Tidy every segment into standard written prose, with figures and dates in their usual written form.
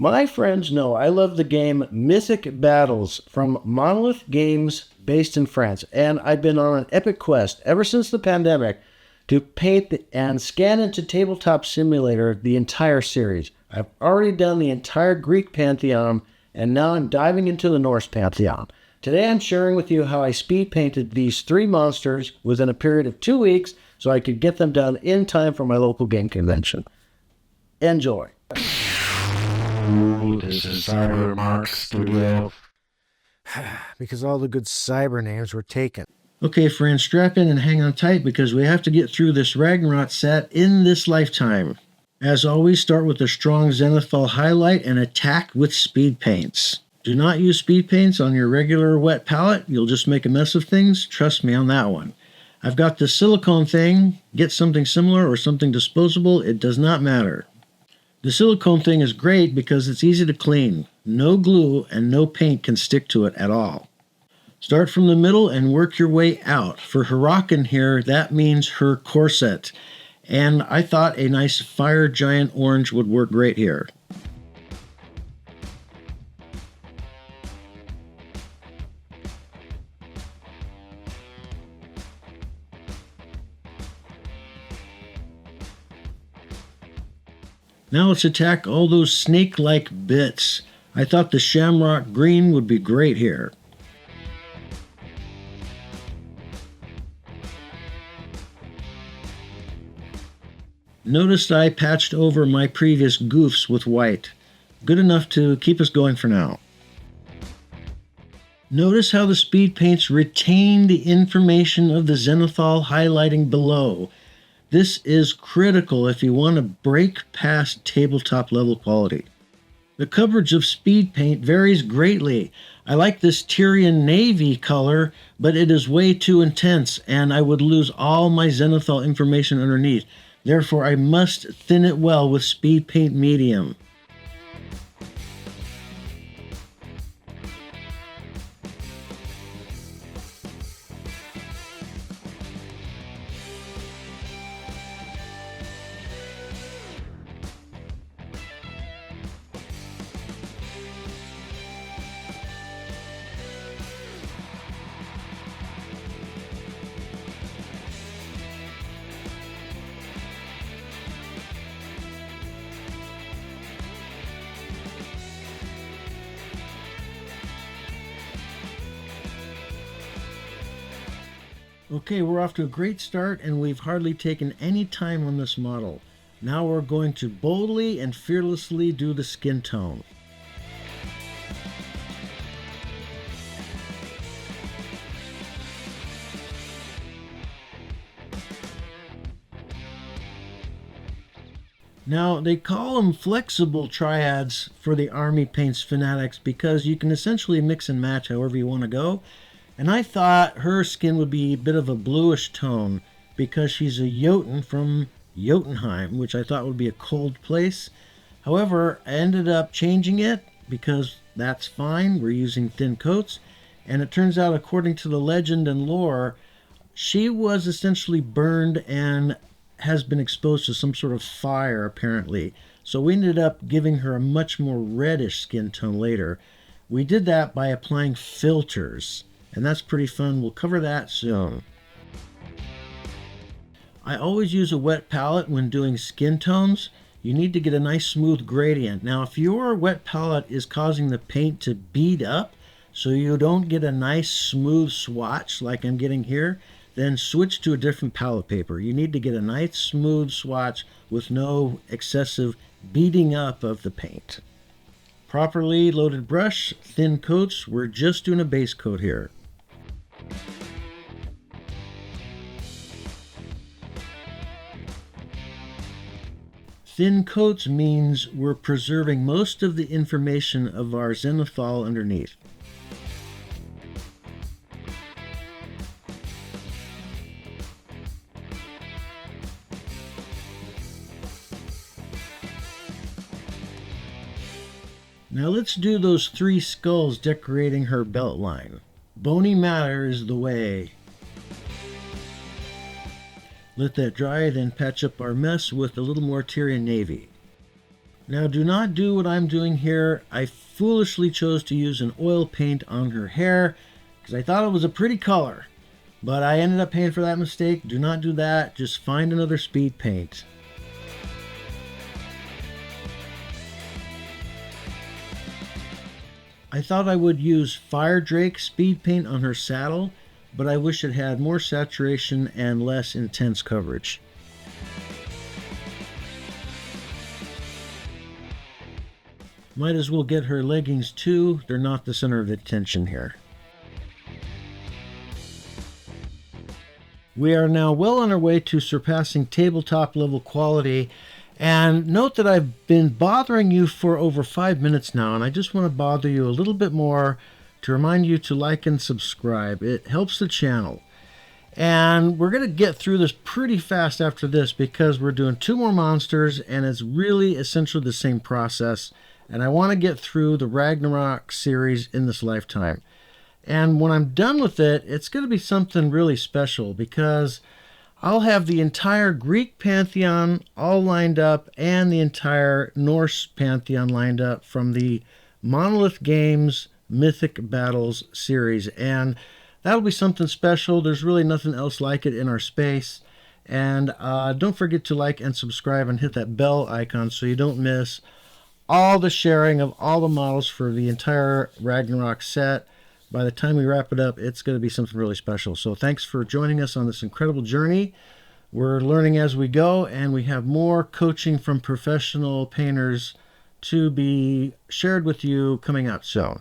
My friends know I love the game Mythic Battles from Monolith Games based in France, and I've been on an epic quest ever since the pandemic to paint and scan into TableTop Simulator the entire series. I've already done the entire Greek pantheon, and now I'm diving into the Norse pantheon. Today I'm sharing with you how I speed painted these 3 monsters within a period of 2 weeks so I could get them done in time for my local game convention. Enjoy. This is Cybermark Studio. Because all the good cyber names were taken. Okay, friends, strap in and hang on tight because we have to get through this Ragnarok set in this lifetime. As always, start with a strong zenithal highlight and attack with speed paints. Do not use speed paints on your regular wet palette. You'll just make a mess of things. Trust me on that one. I've got the silicone thing. Get something similar or something disposable. It does not matter. The silicone thing is great because it's easy to clean. No glue and no paint can stick to it at all. Start from the middle and work your way out. For Hyrrokkin here, that means her corset. And I thought a nice fire giant orange would work great here. Now let's attack all those snake-like bits. I thought the shamrock green would be great here. Notice I patched over my previous goofs with white. Good enough to keep us going for now. Notice how the speed paints retain the information of the zenithal highlighting below. This is critical if you want to break past tabletop level quality. The coverage of speed paint varies greatly. I like this Tyrian navy color, but it is way too intense and I would lose all my zenithal information underneath. Therefore, I must thin it well with speed paint medium. Okay, we're off to a great start and we've hardly taken any time on this model. Now we're going to boldly and fearlessly do the skin tone. Now, they call them flexible triads for the Army Paints fanatics because you can essentially mix and match however you want to go. And I thought her skin would be a bit of a bluish tone because she's a Jotun from Jotunheim, which I thought would be a cold place. However, I ended up changing it because that's fine. We're using thin coats. And it turns out, according to the legend and lore, she was essentially burned and has been exposed to some sort of fire, apparently. So we ended up giving her a much more reddish skin tone later. We did that by applying filters. And that's pretty fun. We'll cover that soon. I always use a wet palette when doing skin tones. You need to get a nice smooth gradient. Now, if your wet palette is causing the paint to bead up so you don't get a nice smooth swatch like I'm getting here, then switch to a different palette paper. You need to get a nice smooth swatch with no excessive beading up of the paint. Properly loaded brush, thin coats. We're just doing a base coat here. Thin coats means we're preserving most of the information of our zenithal underneath. Now let's do those 3 skulls decorating her belt line. Bony matter is the way. Let that dry, then patch up our mess with a little more Tyrian navy. Now do not do what I'm doing here. I foolishly chose to use an oil paint on her hair because I thought it was a pretty color. But I ended up paying for that mistake. Do not do that. Just find another speed paint. I thought I would use Fire Drake speed paint on her saddle, but I wish it had more saturation and less intense coverage. Might as well get her leggings too. They're not the center of attention here. We are now well on our way to surpassing tabletop level quality. And note that I've been bothering you for over 5 minutes now, and I just want to bother you a little bit more to remind you to like and subscribe. It helps the channel. And we're going to get through this pretty fast after this because we're doing 2 more monsters, and it's really essentially the same process. And I want to get through the Ragnarok series in this lifetime. And when I'm done with it, it's going to be something really special because I'll have the entire Greek pantheon all lined up and the entire Norse pantheon lined up from the Monolith Games Mythic Battles series. And that'll be something special. There's really nothing else like it in our space. And don't forget to like and subscribe and hit that bell icon so you don't miss all the sharing of all the models for the entire Ragnarok set. By the time we wrap it up, it's going to be something really special. So thanks for joining us on this incredible journey. We're learning as we go, and we have more coaching from professional painters to be shared with you coming up soon.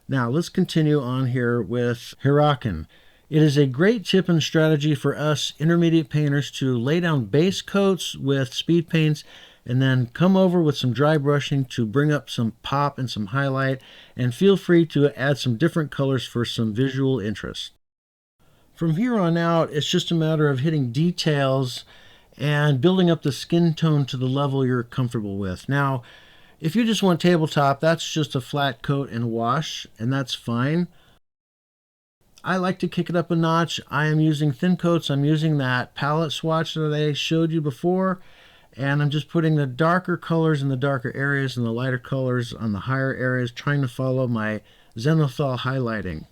Now, let's continue on here with Hyrrokkin. It is a great tip and strategy for us intermediate painters to lay down base coats with speed paints and then come over with some dry brushing to bring up some pop and some highlight, and feel free to add some different colors for some visual interest. From here on out, it's just a matter of hitting details and building up the skin tone to the level you're comfortable with. Now, if you just want tabletop, that's just a flat coat and wash, and that's fine. I like to kick it up a notch. I am using thin coats. I'm using that palette swatch that I showed you before. And I'm just putting the darker colors in the darker areas and the lighter colors on the higher areas, trying to follow my zenithal highlighting.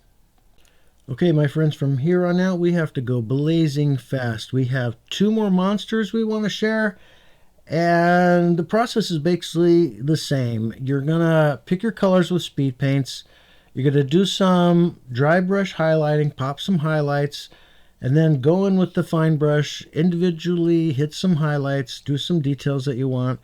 Okay, my friends, from here on out, we have to go blazing fast. We have 2 more monsters we want to share, and the process is basically the same. You're going to pick your colors with speed paints. You're going to do some dry brush highlighting, pop some highlights, and then go in with the fine brush, individually hit some highlights, do some details that you want.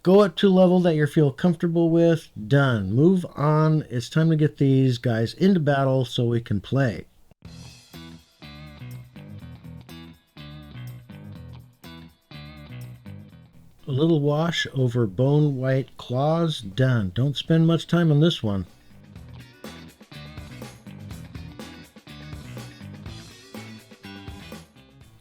Go up to a level that you feel comfortable with. Done. Move on. It's time to get these guys into battle so we can play. A little wash over bone white claws. Done. Don't spend much time on this one.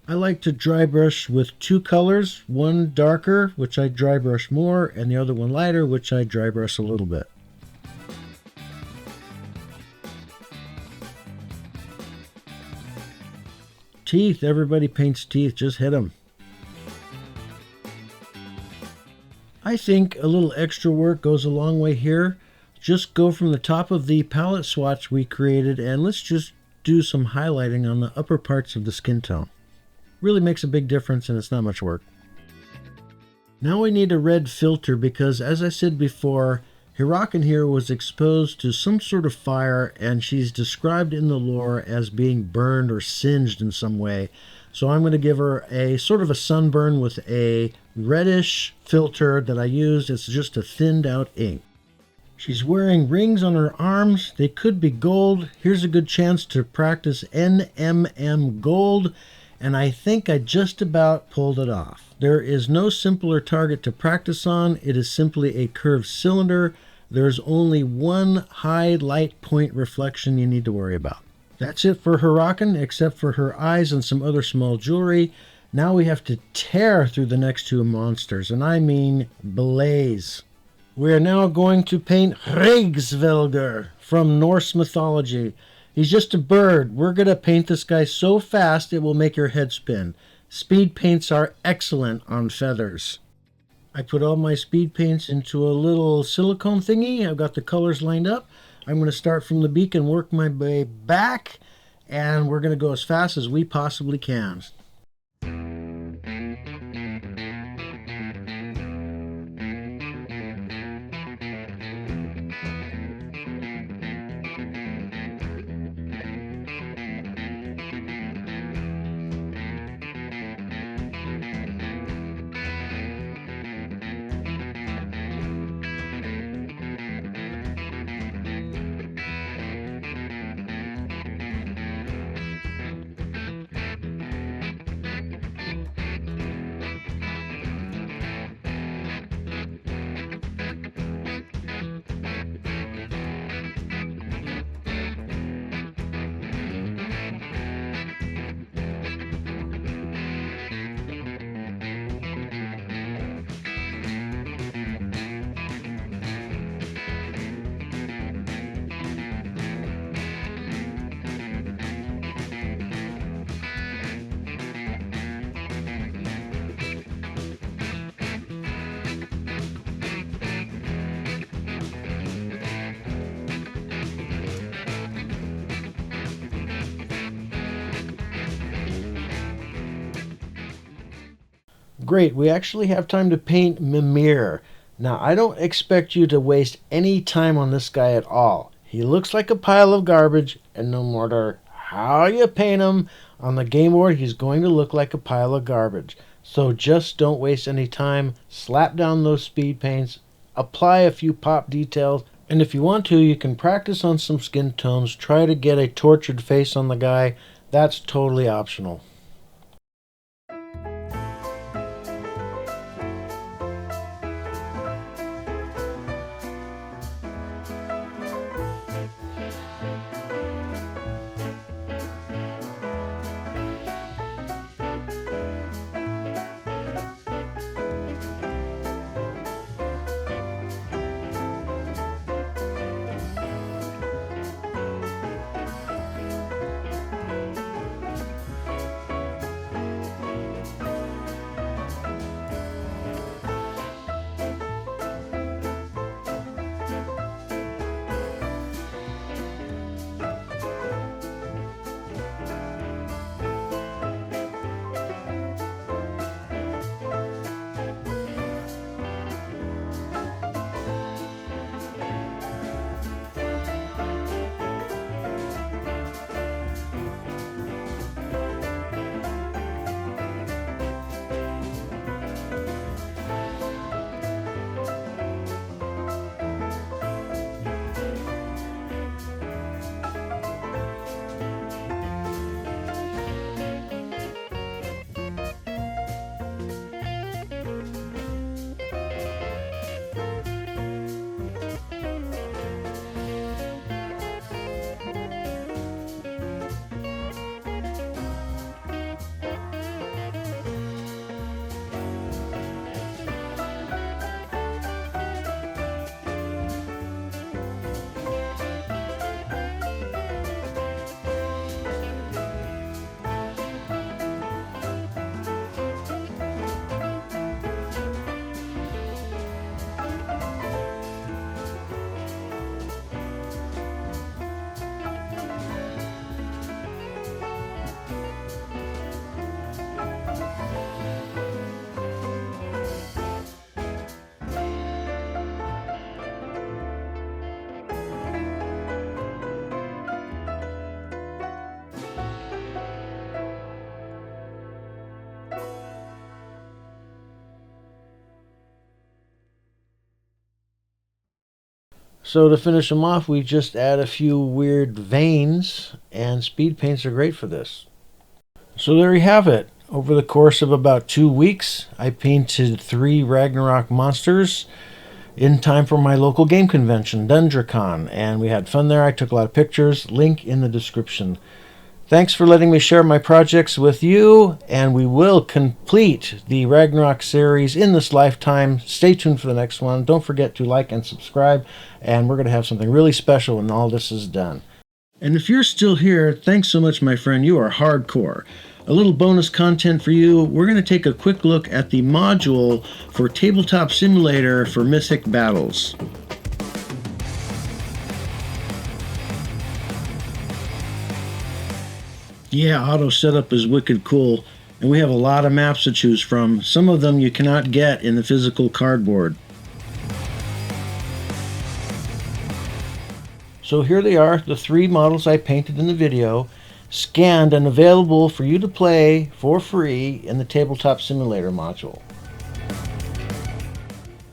I like to dry brush with 2 colors, one darker, which I dry brush more, and the other one lighter, which I dry brush a little bit. Teeth, everybody paints teeth, just hit them. I think a little extra work goes a long way here. Just go from the top of the palette swatch we created, and let's just do some highlighting on the upper parts of the skin tone. Really makes a big difference, and it's not much work. Now we need a red filter because, as I said before, Hyrrokkin here was exposed to some sort of fire, and she's described in the lore as being burned or singed in some way. So I'm going to give her a sort of a sunburn with a reddish filter that I used. It's just a thinned out ink. She's wearing rings on her arms. They could be gold. Here's a good chance to practice NMM gold. And I think I just about pulled it off. There is no simpler target to practice on. It is simply a curved cylinder. There's only one high light point reflection you need to worry about. That's it for Hyrrokkin, except for her eyes and some other small jewelry. Now we have to tear through the next 2 monsters, and I mean blaze. We are now going to paint Hraesvelgr from Norse mythology. He's just a bird. We're going to paint this guy so fast it will make your head spin. Speed paints are excellent on feathers. I put all my speed paints into a little silicone thingy. I've got the colors lined up. I'm going to start from the beak and work my way back, and we're going to go as fast as we possibly can. Great, we actually have time to paint Mimir. Now, I don't expect you to waste any time on this guy at all. He looks like a pile of garbage, and no matter how you paint him on the game board, he's going to look like a pile of garbage. So just don't waste any time. Slap down those speed paints, apply a few pop details, and if you want to, you can practice on some skin tones, try to get a tortured face on the guy. That's totally optional. So to finish them off, we just add a few weird veins, and speed paints are great for this. So there you have it. Over the course of about 2 weeks, I painted 3 Ragnarok monsters in time for my local game convention, DundraCon, and we had fun there. I took a lot of pictures. Link in the description. Thanks for letting me share my projects with you, and we will complete the Ragnarok series in this lifetime. Stay tuned for the next one. Don't forget to like and subscribe, and we're going to have something really special when all this is done. And if you're still here, thanks so much, my friend. You are hardcore. A little bonus content for you. We're going to take a quick look at the module for TableTop Simulator for Mythic Battles. Yeah, auto setup is wicked cool, and we have a lot of maps to choose from. Some of them you cannot get in the physical cardboard. So here they are, the 3 models I painted in the video, scanned and available for you to play for free in the TableTop Simulator module.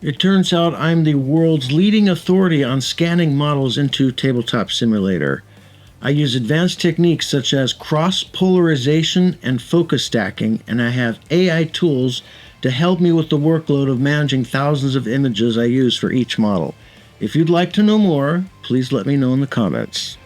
It turns out I'm the world's leading authority on scanning models into TableTop Simulator. I use advanced techniques such as cross-polarization and focus stacking, and I have AI tools to help me with the workload of managing thousands of images I use for each model. If you'd like to know more, please let me know in the comments.